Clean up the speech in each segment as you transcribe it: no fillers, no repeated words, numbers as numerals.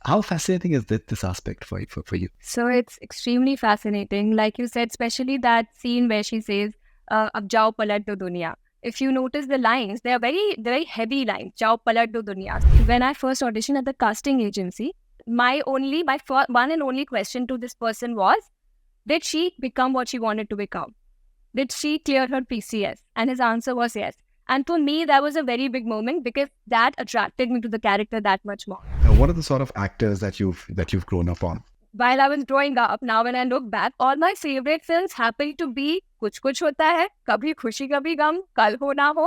How fascinating is this aspect for you? So it's extremely fascinating. Like you said, especially that scene where she says, "Ab jao palat do duniya." If you notice the lines, they are very heavy lines. Jao palat do duniya. When I first auditioned at the casting agency, my one and only question to this person was, did she become what she wanted to become? Did she clear her PCS? And his answer was yes. And for me, that was a very big moment because that attracted me to the character that much more. What are the sort of actors that you've grown up on? While I was growing up, now when I look back, all my favorite films happen to be Kuch Kuch Hota Hai, Kabhi Khushi Kabhi Gum, Kal Ho Na Ho.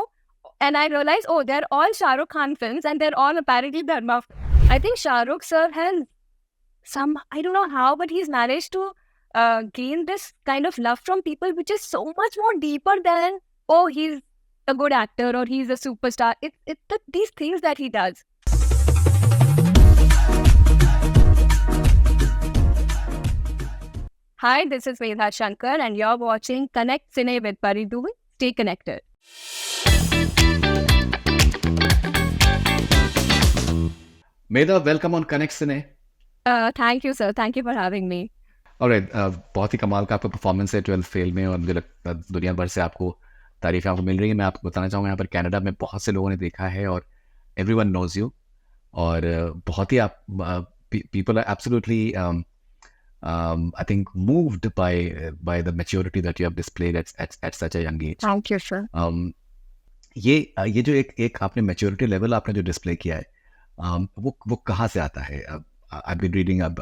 And I realized, oh, they're all Shah Rukh Khan films and they're all apparently Dharma films. I think Shah Rukh sir has I don't know how, but he's managed to gain this kind of love from people, which is so much more deeper than, oh, he's a good actor or he's a superstar. It's these things that he does. Hi, this is Medha Shankar and you're watching Connect Cine with Faridoon. Stay connected. Medha, welcome on Connect Cine. Thank you, sir. Thank you for having me. Alright, बहुत ही कमाल का आपका performance है 12th fail में और मुझे लगता है दुनिया भर से आपको तारीफें आपको मिल रही है. मैं आपको बताना चाहूँगा यहाँ पर कनाडा में बहुत से लोगों ने देखा है और एवरीवन नोज यू और बहुत ही आप people are absolutely I think moved by the maturity that you have displayed at such a young age. Thank you, sir. ये जो एक आपने maturity level आपने जो display किया है वो कहाँ से आता है? I've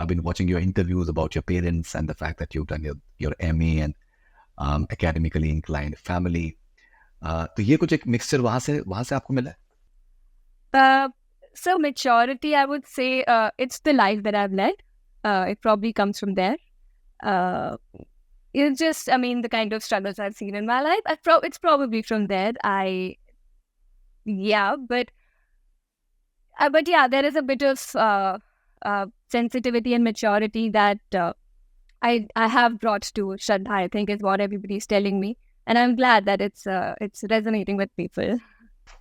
been watching your interviews about your parents and the fact that you've done your MA and academically inclined family. तो ये कुछ एक mixture वहाँ से आपको मिला है? So maturity, I would say it's the life that I've led. It probably comes from there. It's just, the kind of struggles I've seen in my life. It's probably from there. But yeah, there is a bit of sensitivity and maturity that I have brought to Shraddha, I think, is what everybody's telling me. And I'm glad that it's resonating with people.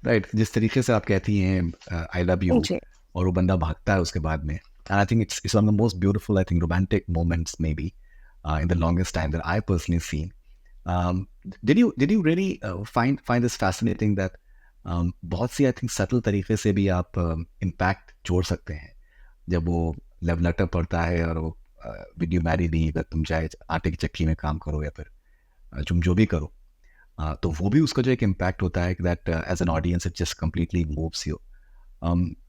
Right. जिस तरीके से आप कहती हैं I love you और वो बंदा भागता है उसके बाद में. And I think it's one of the most beautiful, I think, romantic moments maybe in the longest time that I personally seen. Did you really find this fascinating that बहुत सी I think subtle तरीके से भी आप impact जोड़ सकते हैं जब वो लव लेटर पढ़ता है और वो विल यू मैरी मी अगर तुम चाहे आटे की चक्की में काम करो या फिर तुम जो भी करो तो वो भी उसका जो एक इम्पैक्ट होता है that as an audience it just completely moves you.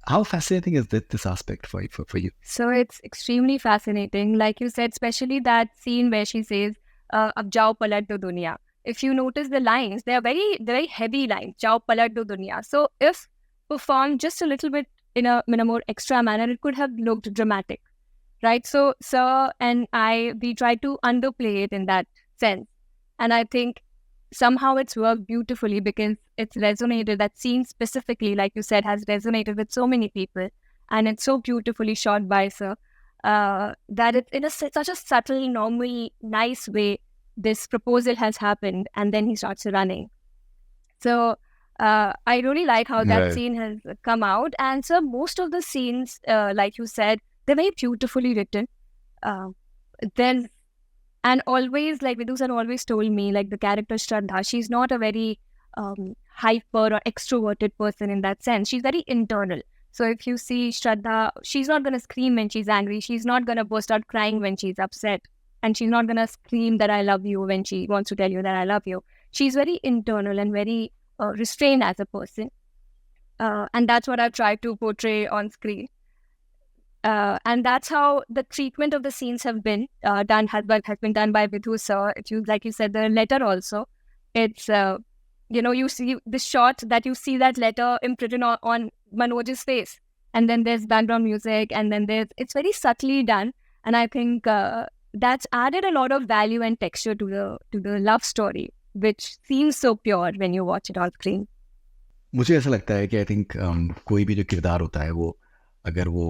How fascinating is this aspect for you? So it's extremely fascinating. Like you said, especially that scene where she says, "Ab jao palat do duniya." If you notice the lines, they are very heavy lines. Jao palat do duniya. So if performed just a little bit in a more extra manner, it could have looked dramatic, right? So Sir and we tried to underplay it in that sense, and I think somehow it's worked beautifully because it's resonated. That scene specifically, like you said, has resonated with so many people, and it's so beautifully shot by Sir that it's in such a subtle, normal, nice way. This proposal has happened, and then he starts running. So I really like how that scene has come out. And so most of the scenes, like you said, they're very beautifully written. And always, like Vidhu sir always told me, like the character Shraddha, she's not a very hyper or extroverted person in that sense. She's very internal. So if you see Shraddha, she's not going to scream when she's angry. She's not going to burst out crying when she's upset. And she's not going to scream that I love you when she wants to tell you that I love you. She's very internal and very restrained as a person. And that's what I've tried to portray on screen. And that's how the treatment of the scenes have been done, has been done by Vidhu sir. Like you said, the letter also. It's, you see the shot that you see that letter imprinted on Manoj's face. And then there's background music, and then it's very subtly done. And I think that's added a lot of value and texture to the love story, which seems so pure when you watch it on screen. मुझे ऐसा लगता है कि I think कोई भी जो किरदार होता है वो अगर वो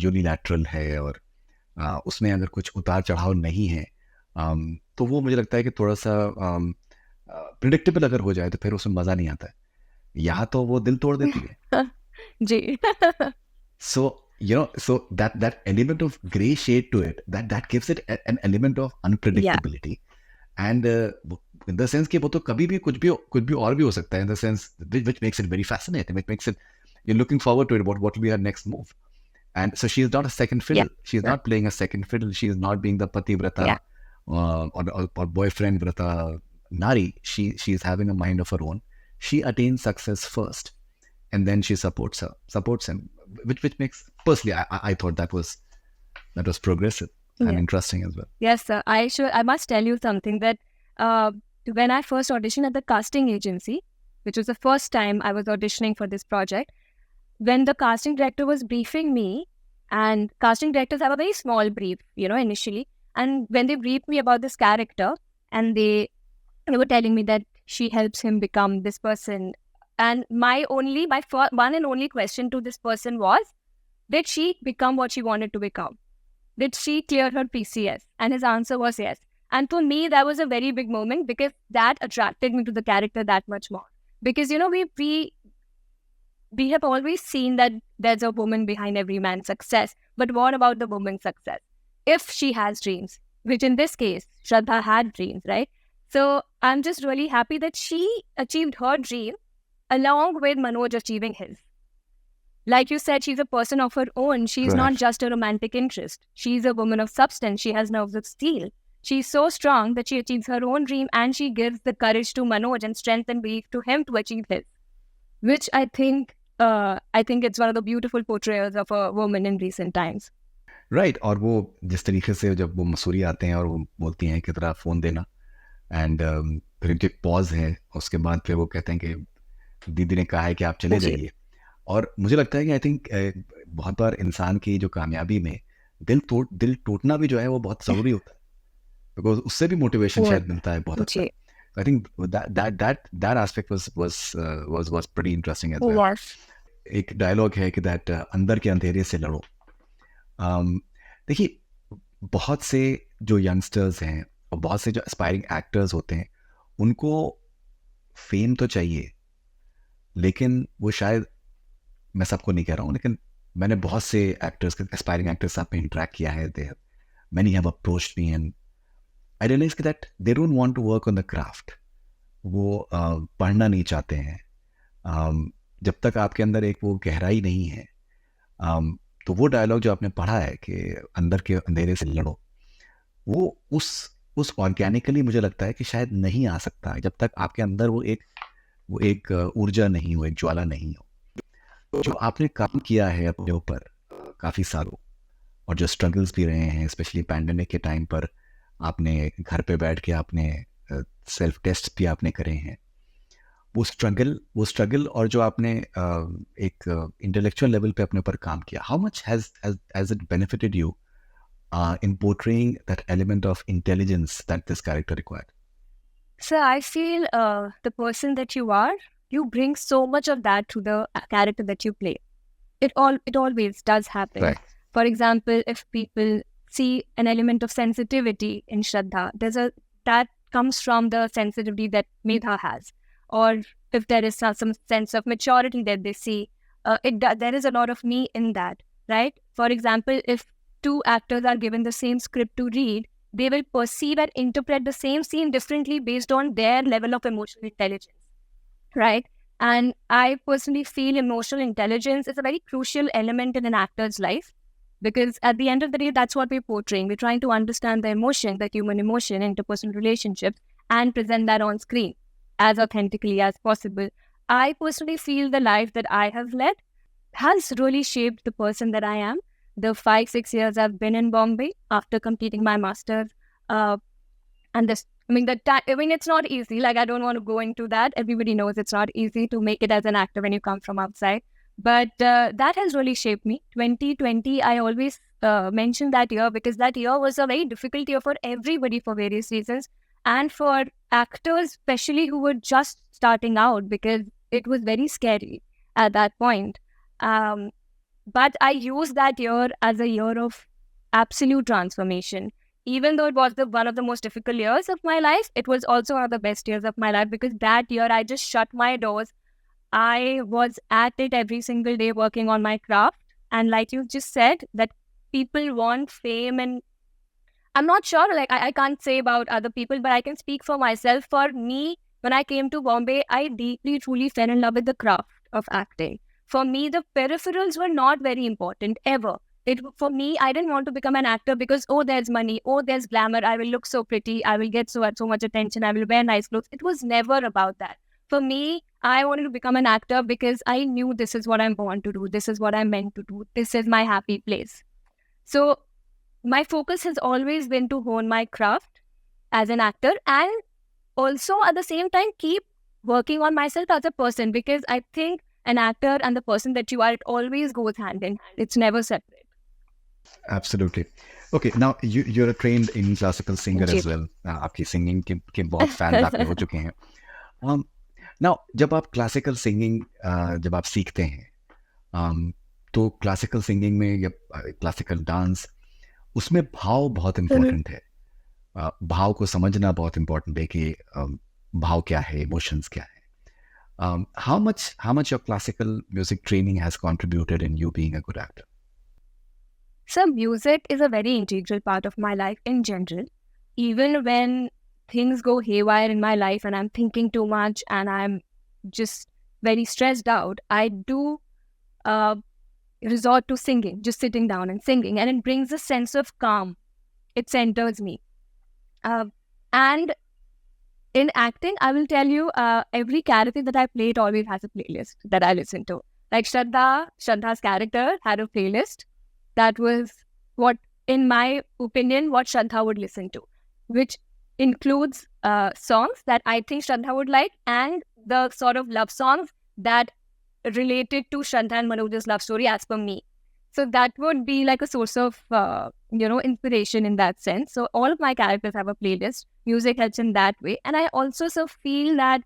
यूनिलैटरल है और उसमें अगर कुछ उतार चढ़ाव नहीं है तो वो मुझे लगता है कि थोड़ा सा प्रिडिक्टेबल अगर हो जाए तो फिर उसमें मज़ा नहीं आता है. यहाँ तो वो दिल तोड़ देती है. जी. So So that element of gray shade to it, that gives it an element of unpredictability. And in the sense कि वो तो कभी भी कुछ भी और भी हो सकता है, in the sense which makes it very fascinating, which makes it, you're looking forward to it, what will be her next move. And so she's not a second fiddle. She's not playing a second fiddle. She's not being the pativrata or boyfriend vrata nari. She's having a mind of her own. She attains success first, and then she supports him, which makes, personally, I thought that was progressive and interesting as well. Yes, sir. I must tell you something, that when I first auditioned at the casting agency, which was the first time I was auditioning for this project, when the casting director was briefing me, and casting directors have a very small brief, initially, and when they briefed me about this character, and they were telling me that she helps him become this person, and my one and only question to this person was, did she become what she wanted to become? Did she clear her PCS? And his answer was yes. And for me, that was a very big moment, because that attracted me to the character that much more. Because, we have always seen that there's a woman behind every man's success. But what about the woman's success? If she has dreams, which in this case, Shraddha had dreams, right? So I'm just really happy that she achieved her dream along with Manoj achieving his. Like you said, she's a person of her own. She's not just a romantic interest. She's a woman of substance. She has nerves of steel. She's so strong that she achieves her own dream, and she gives the courage to Manoj and strength and belief to him to achieve his. Which I think it's one of the beautiful portrayals of a woman in recent times. Right. और वो जिस तरीके से जब वो मसूरी आते हैं और वो बोलती हैं कि तेरा फ़ोन देना, एंड फिर उनके पॉज है, उसके बाद फिर वो कहते हैं कि दीदी ने कहा है कि आप चले जाइए. और मुझे लगता है कि आई थिंक बहुत बार इंसान की जो कामयाबी में दिल टूटना भी जो है वो बहुत ज़रूरी होता है, बिकॉज उससे भी मोटिवेशन शायद मिलता है बहुत अच्छा. I think that aspect was pretty interesting as well. एक डायलॉग है कि that अंदर के अंधेरे से लड़ो. देखिए, बहुत से जो यंगस्टर्स हैं और बहुत से जो एस्पायरिंग एक्टर्स होते हैं, उनको फेम तो चाहिए, लेकिन वो शायद, मैं सबको नहीं कह रहा हूँ, लेकिन मैंने बहुत से एक्टर्स, एस्पायरिंग एक्टर्स साथ में इंटरेक्ट किया है. Many have approached me and I realized that they don't want to work on the craft. वो पढ़ना नहीं चाहते हैं. जब तक आपके अंदर एक वो गहराई नहीं है, तो वो डायलॉग जो आपने पढ़ा है कि अंदर के अंधेरे से लड़ो, वो उस ऑर्गेनिकली मुझे लगता है कि शायद नहीं आ सकता जब तक आपके अंदर वो एक ऊर्जा नहीं हो, एक ज्वाला नहीं हो. जो आपने काम किया है अपने ऊपर काफ़ी सालों, और जो स्ट्रगल्स भी रहे हैं, स्पेशली पैंडेमिक के टाइम पर आपने घर पे बैठ के आपने सेल्फ टेस्ट भी आपने करे हैं, वो स्ट्रगल और जो आपने एक इंटेलेक्चुअल लेवल पे अपने ऊपर काम किया, how much has it benefited you in portraying that element of intelligence that this character required? So I feel the person that you are, you bring so much of that to the character that you play. It always does happen. Right. For example, if people see an element of sensitivity in Shraddha, that comes from the sensitivity that Medha has. Or if there is some sense of maturity that they see, there is a lot of me in that, right? For example, if two actors are given the same script to read, they will perceive and interpret the same scene differently based on their level of emotional intelligence, right? And I personally feel emotional intelligence is a very crucial element in an actor's life, because at the end of the day, that's what we're portraying. We're trying to understand the emotion, the human emotion, interpersonal relationships, and present that on screen as authentically as possible. I personally feel the life that I have led has really shaped the person that I am. The 5-6 years I've been in Bombay after completing my master's, and this, it's not easy. Like, I don't want to go into that. Everybody knows it's not easy to make it as an actor when you come from outside. But that has really shaped me. 2020, I always mention that year, because that year was a very difficult year for everybody for various reasons, and for actors especially who were just starting out, because it was very scary at that point. But I used that year as a year of absolute transformation. Even though it was one of the most difficult years of my life, it was also one of the best years of my life, because that year I just shut my doors. I was at it every single day working on my craft, And like you just said, that people want fame, and I'm not sure, like I can't say about other people, but I can speak for myself. For me, when I came to Bombay, I deeply, truly fell in love with the craft of acting. For me, the peripherals were not very important ever. For me, I didn't want to become an actor because, oh, there's money, oh, there's glamour, I will look so pretty, I will get so much attention, I will wear nice clothes. It was never about that. For me, I wanted to become an actor because I knew this is what I'm born to do. This is what I'm meant to do. This is my happy place. So my focus has always been to hone my craft as an actor, and also at the same time keep working on myself as a person, because I think an actor and the person that you are, it always goes hand in hand. It's never separate. Absolutely. Okay, now you're a trained Indian classical singer as well. आपकी singing के बहुत fans आपके हो चुके हैं. Now जब आप classical singing जब आप सीखते हैं, तो classical singing में या classical dance, उसमें भाव बहुत important है. भाव को समझना बहुत important है कि भाव क्या है, emotions क्या है. How much your classical music training has contributed in you being a good actor? So music is a very integral part of my life in general. Even when things go haywire in my life and I'm thinking too much and I'm just very stressed out, I do resort to singing, just sitting down and singing, and it brings a sense of calm. It centers me. And in acting, I will tell you, every character that I play, it always has a playlist that I listen to. Like Shraddha's character had a playlist. That was what, in my opinion, what Shraddha would listen to, which includes songs that I think Shraddha would like, and the sort of love songs that related to Shraddha and Manoj's love story as per me. So that would be like a source of, inspiration in that sense. So all of my characters have a playlist. Music helps in that way. And I also feel that,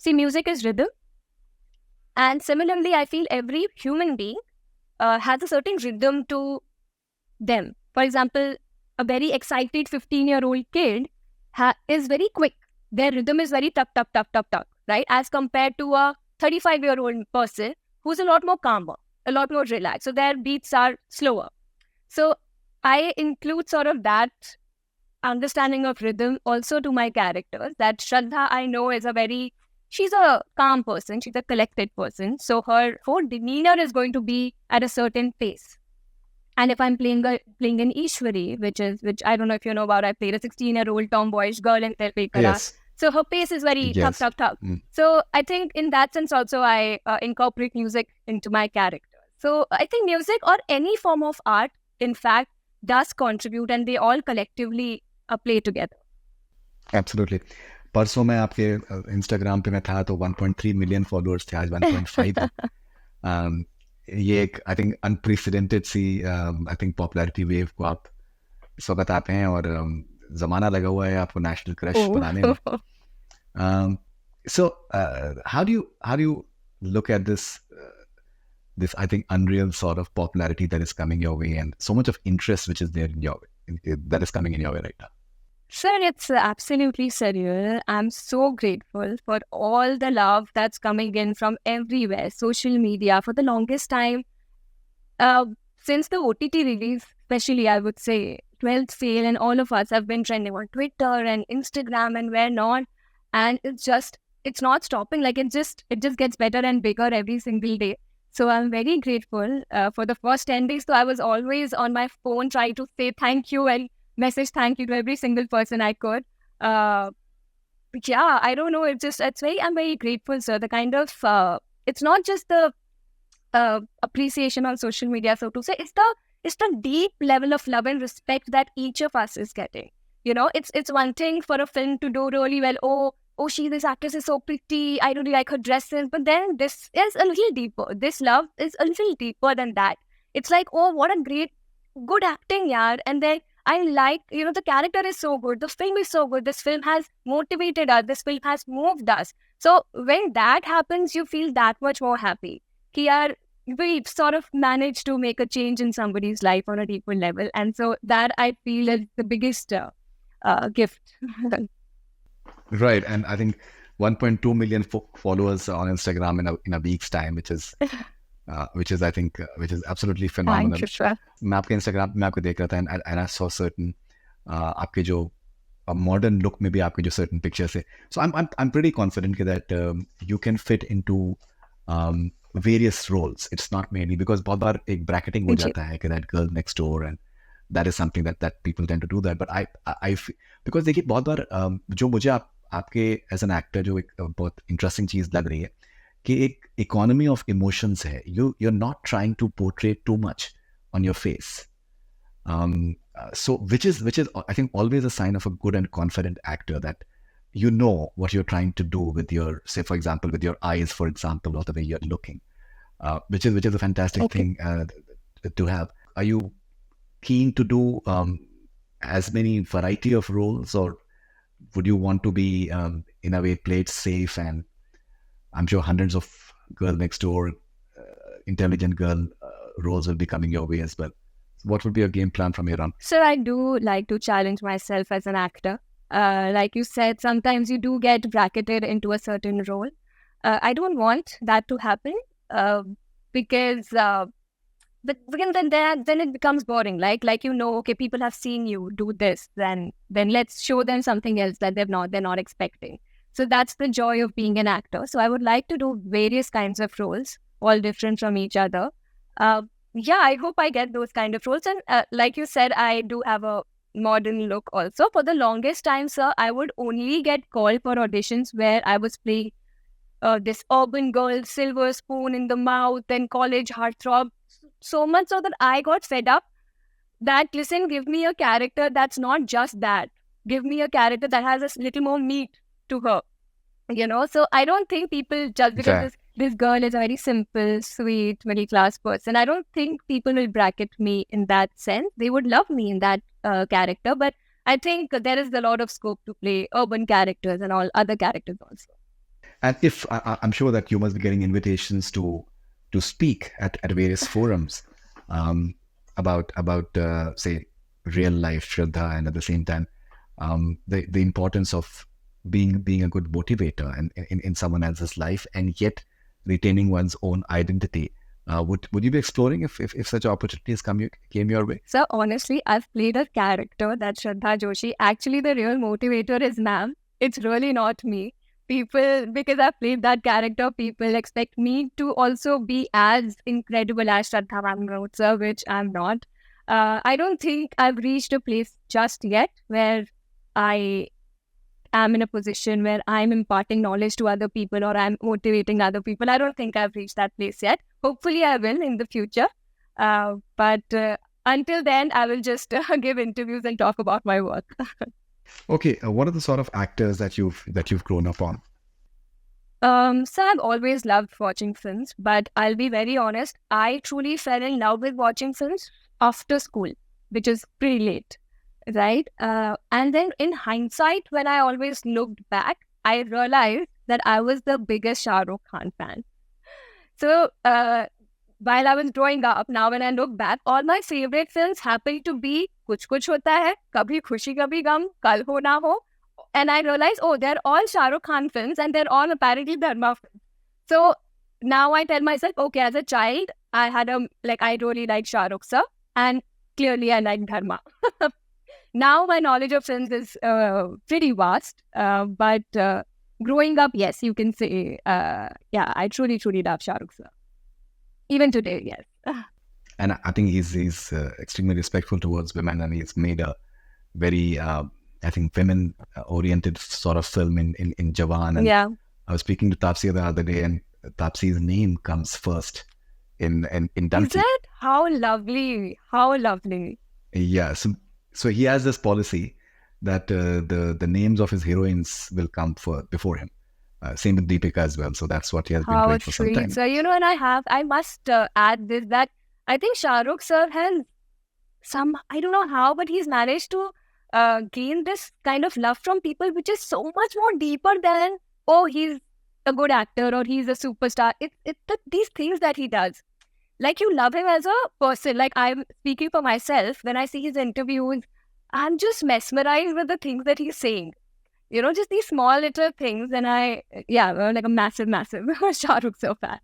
music is rhythm. And similarly, I feel every human being has a certain rhythm to them. For example, a very excited 15-year-old kid is very quick. Their rhythm is very tuck, tuck, tuck, tuck, tuck, right? As compared to a 35-year-old person who's a lot more calmer, a lot more relaxed. So their beats are slower. So I include sort of that understanding of rhythm also to my characters. That Shraddha, I know, she's a calm person, she's a collected person. So her whole demeanor is going to be at a certain pace. And if I'm playing an Ishwari, which I don't know if you know about, I played a 16-year-old tomboyish girl in Telpekala. Yes. So her pace is very tough. So I think in that sense also I incorporate music into my character. So I think music or any form of art, in fact, does contribute, and they all collectively play together. Absolutely. परसों मैं आपके Instagram पे मैं था तो 1.3 million followers थे, आज 1.5 है. ये एक I think unprecedented see I think popularity wave को आप इस वक्त आते हैं, और जमाना लगा हुआ है आपको नेशनल क्रश बनाने में. So how do you look at this I think unreal sort of popularity that is coming your way, and so much of interest which is there that is coming in your way right now? Sir, it's absolutely surreal. I'm so grateful for all the love that's coming in from everywhere. Social media, for the longest time, since the OTT release, especially, I would say, 12th Fail and all of us have been trending on Twitter and Instagram and where not. And it's not stopping. Like it just gets better and bigger every single day. So I'm very grateful. For the first 10 days, so I was always on my phone trying to say thank you and message thank you to every single person I could. I don't know. I'm very grateful, sir. The kind of, it's not just the appreciation on social media, so to say. It's the deep level of love and respect that each of us is getting. It's one thing for a film to do really well. Oh, this actress is so pretty, I really like her dresses. But then this is a little deeper. This love is a little deeper than that. It's like, oh, what a good acting, yaar. And then I like, the character is so good. The film is so good. This film has motivated us. This film has moved us. So when that happens, you feel that much more happy. Ki yaar, we sort of managed to make a change in somebody's life on a deeper level. And so that I feel is the biggest gift. Right. And I think 1.2 million followers on Instagram in a week's time, which is which is I think which is absolutely phenomenal. Thank you, sir. मैं आपके Instagram में आपको देख रहा था and I saw certain आपके जो modern look में भी आपके जो certain pictures है. So I'm pretty confident that you can fit into various roles. It's not mainly because बहुत बार एक bracketing हो जाता है कि that girl next door, and that is something that people tend to do that. But I because देखिए बहुत बार जो मुझे आपके as an actor जो एक बहुत interesting चीज़ लग रही है कि एक economy of emotions है. You're not trying to portray too much on your face. So which is I think always a sign of a good and confident actor, that you know what you're trying to do with your, say for example, with your eyes, for example, or the way you're looking, which is a fantastic thing to have. Are you keen to do as many variety of roles, or would you want to be in a way played safe? And I'm sure hundreds of girl next door, intelligent girl roles will be coming your way as well. What would be your game plan from here on? So I do like to challenge myself as an actor. Like you said, sometimes you do get bracketed into a certain role. I don't want that to happen because then it becomes boring. Like okay, people have seen you do this, then let's show them something else that they're not expecting. So that's the joy of being an actor. So I would like to do various kinds of roles, all different from each other. Yeah, I hope I get those kind of roles. And like you said, I do have a modern look also. For the longest time, sir, I would only get called for auditions where I was playing this urban girl, silver spoon in the mouth, and college heartthrob. So much so that I got fed up that, listen, give me a character that's not just that. Give me a character that has a little more meat to her. So I don't think people, just because this girl is a very simple, sweet, middle-class person, I don't think people will bracket me in that sense. They would love me in that character, but I think there is a lot of scope to play urban characters and all other characters also. And if I'm sure that you must be getting invitations to speak at various forums about say real life Shraddha, and at the same time the importance of being a good motivator and in someone else's life, and yet retaining one's own identity. Would you be exploring if such opportunities came your way? So honestly, I've played a character, that's Shraddha Joshi. Actually, the real motivator is ma'am. It's really not me. People, because I've played that character, people expect me to also be as incredible as Shraddha ma'am, sir, which I'm not. I don't think I've reached a place just yet where I am in a position where I'm imparting knowledge to other people or I'm motivating other people. I don't think I've reached that place yet. Hopefully I will in the future. But until then, I will just give interviews and talk about my work. Okay, what are the sort of actors that you've grown up on? So I've always loved watching films, but I'll be very honest, I truly fell in love with watching films after school, which is pretty late. Right. And then in hindsight, when I always looked back, I realized that I was the biggest Shah Rukh Khan fan. So while I was growing up, now when I look back, all my favorite films happen to be Kuch Kuch Hota Hai, Kabhi Khushi Kabhi Gum, Kal Ho Na Ho. And I realized, oh, they're all Shah Rukh Khan films and they're all apparently Dharma films. So now I tell myself, okay, as a child, I really liked Shah Rukh sir, and clearly I like Dharma. Now my knowledge of films is pretty vast, but growing up, yes, you can say, I truly, truly love Shah Rukh sir. Even today, yes. And I think he's extremely respectful towards women, and he's made a very, I think, women-oriented sort of film in Jawan. And yeah. I was speaking to Taapsee the other day, and Taapsee's name comes first in Dunki. Is it? How lovely! How lovely! Yeah. So he has this policy that the names of his heroines will come before him. Same with Deepika as well. So that's what he has been doing for some time. So, and I must add this, that I think Shah Rukh sir has I don't know how, but he's managed to gain this kind of love from people, which is so much more deeper than, oh, he's a good actor or he's a superstar. It's these things that he does. Like, you love him as a person. Like, I'm speaking for myself. When I see his interviews, I'm just mesmerized with the things that he's saying. Just these small little things. And like a massive, massive Shah Rukh sir fan.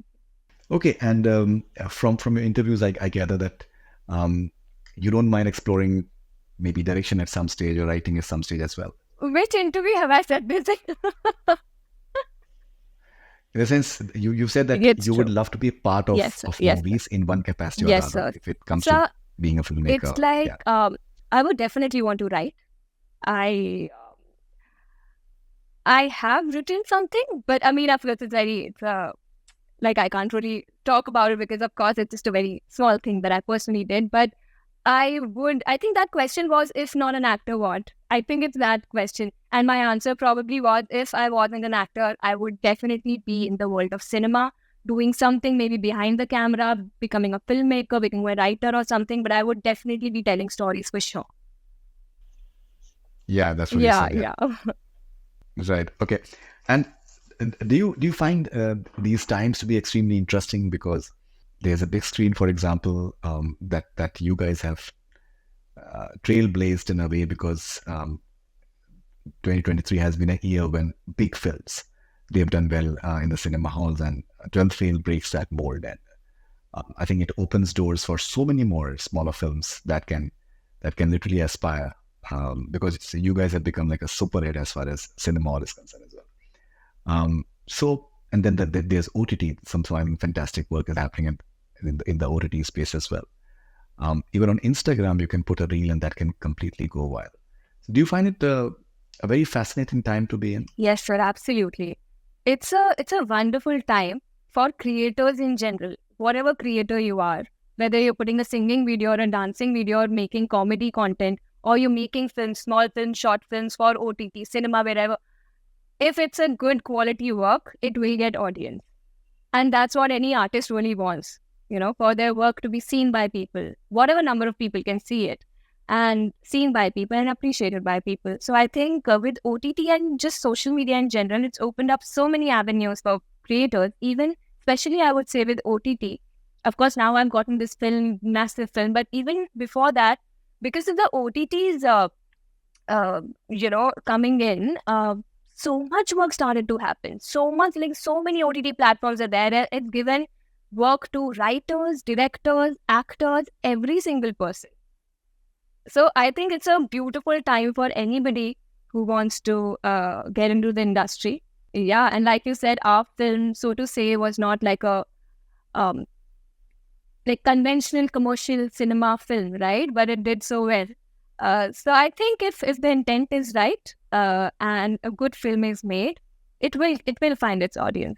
Okay, and from your interviews, I gather that you don't mind exploring maybe direction at some stage or writing at some stage as well. Which interview have I said this? In a sense, you said that It's you would true. love to be a part of, Yes, sir. of Yes, sir. movies in one capacity or the Yes, other sir. if it comes to So being a filmmaker. it's like Yeah. I would definitely want to write. I have written something, but I mean, of course, it's like I can't really talk about it because, of course, it's just a very small thing that I personally did. But I think that question was, if not an actor, what? I think it's that question. And my answer probably was, if I wasn't an actor, I would definitely be in the world of cinema, doing something maybe behind the camera, becoming a filmmaker, becoming a writer or something. But I would definitely be telling stories for sure. Yeah, that's what you said. Yeah. Right. Okay. And do you find these times to be extremely interesting because there's a big screen, for example, that you guys have trailblazed in a way because 2023 has been a year when big films they've done well in the cinema halls, and 12th Fail breaks that mold, and I think it opens doors for so many more smaller films that can literally aspire because you guys have become like a super hit as far as cinema hall is concerned as well. And then there's OTT. Some fantastic work is happening in the OTT space as well. Even on Instagram, you can put a reel and that can completely go wild. So do you find it a very fascinating time to be in? Yes, sir, absolutely. It's a wonderful time for creators in general. Whatever creator you are, whether you're putting a singing video or a dancing video or making comedy content, or you're making films, small films, short films for OTT, cinema, wherever. If it's a good quality work, it will get audience. And that's what any artist really wants, for their work to be seen by people. Whatever number of people can see it and seen by people and appreciated by people. So I think with OTT and just social media in general, it's opened up so many avenues for creators, even especially I would say with OTT. Of course, now I've gotten this film, massive film, but even before that, because of the OTTs, coming in, so much work started to happen. So much, like so many OTT platforms are there. It's given work to writers, directors, actors, every single person. So I think it's a beautiful time for anybody who wants to get into the industry. Yeah, and like you said, our film, so to say, was not like a like conventional commercial cinema film, right? But it did so well. So I think if the intent is right and a good film is made, it will find its audience.